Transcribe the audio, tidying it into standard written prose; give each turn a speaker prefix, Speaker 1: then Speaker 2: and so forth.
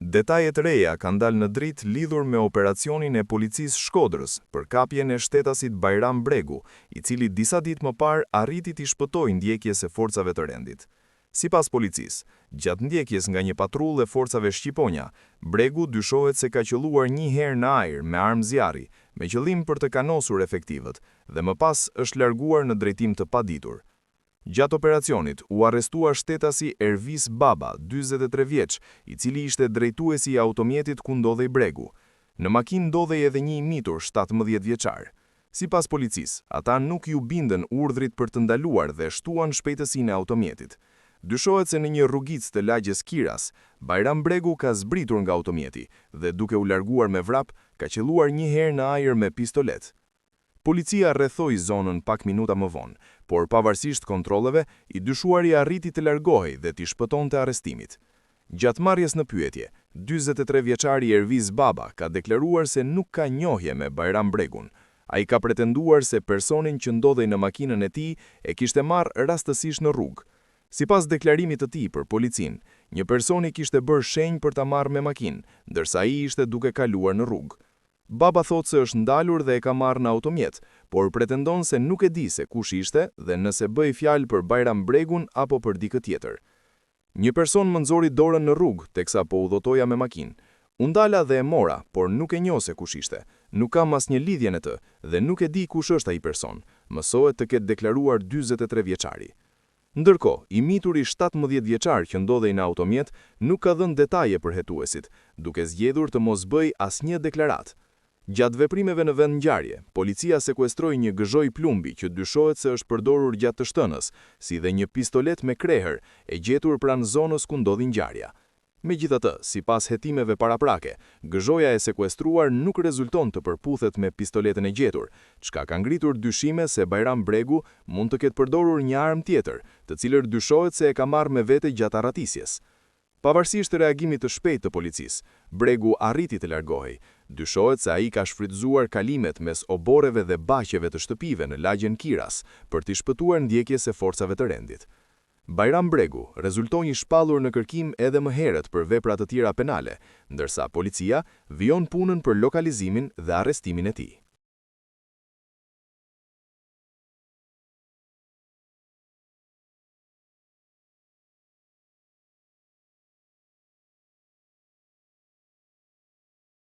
Speaker 1: Detajet të reja kanë dalë në dritë lidhur me operacionin e policisë Shkodrës për kapjen e shtetasit Bajram Bregu, i cili disa ditë më parë arriti t'i shpëtojë ndjekjes e forcave të rendit. Sipas policisë, gjatë ndjekjes nga një patrullë e forcave shqiponja, Bregu dyshohet se ka qelluar një herë në ajër me armë zjarri, me qëllim për të kanosur efektivët, dhe më pas është larguar në drejtim të paditur. Gjatë operacionit, u arrestua shtetasi Ervis Baba, 43 vjeç, i cili ishte drejtuesi i automjetit ku ndodhej Bregu. Në makinë ndodhej edhe një i mitur 17 vjeçar. Sipas policisë, ata nuk ju bindën urdhrit për të ndaluar dhe shtuan shpejtësinë e automjetit. Dyshohet se në një rrugicë të lagjes Kiras, Bajram Bregu ka zbritur nga automjeti dhe duke u larguar me vrap, ka qelluar një herë në ajër me pistolet. Policia rrethoi zonën pak minuta më vonë, por pavarësisht kontrolleve, i dyshuari arriti të largohej dhe t'i shpëtonte arrestimit. Gjatë marrjes në pyetje, 43 vjeçari Ervis Baba ka deklaruar se nuk ka njohje me Bajram Bregun. Ai ka pretenduar se personin që ndodhej në makinën e tij e kishte marrë rastësisht në rrugë. Sipas deklarimit të tij për policinë, një person i kishte bërë shenjë për ta marrë me makinë, ndërsa ai ishte duke kaluar në rrugë. Baba thot se është ndalur dhe e ka marrë në automjet, por pretendon se nuk e di se kush ishte dhe nëse bëj fjalë për Bajram Bregun apo për dikë tjetër. Një person më nxori dorën në rrugë teksa po udhëtoja me makinë. U ndala dhe e mora, por nuk e njoh se kush ishte. Nuk kam asnjë lidhje në të dhe nuk e di kush është ai person, mësohet të ketë deklaruar 43 vjeçari. Ndërkohë, i mituri 17 vjeçar që ndodhej në automjet nuk ka dhënë detaje për hetuesit, duke zgjedhur të mos bëj asnjë deklaratë. Gjatë veprimeve në vend ngjarje, policia sekuestroi një gëzhoj plumbi që dyshohet se është përdorur gjatë të shtënës, si dhe një pistolet me krehër e gjetur pranë zonës ku ndodhi ngjarja. Megjithatë, sipas hetimeve paraprake, gëzhoja e sekuestruar nuk rezulton të përputhet me pistoletën e gjetur, çka ka ngritur dyshime se Bajram Bregu mund të ketë përdorur një armë tjetër, të cilën dyshohet se e ka marrë me vete gjatë arratisjes. Pavarësisht të reagimit të shpejtë të policisë, Bregu arriti të largohej. Dyshohet se ai ka shfrytzuar kalimet mes oboreve dhe baqeve të shtëpive në lagjen Kiras për t'i shpëtuar ndjekjes e forcave të rendit. Bajram Bregu rezultoi shpallur në kërkim edhe më herët për vepra të tjera penale, ndërsa policia vijon punën për lokalizimin dhe arrestimin e tij.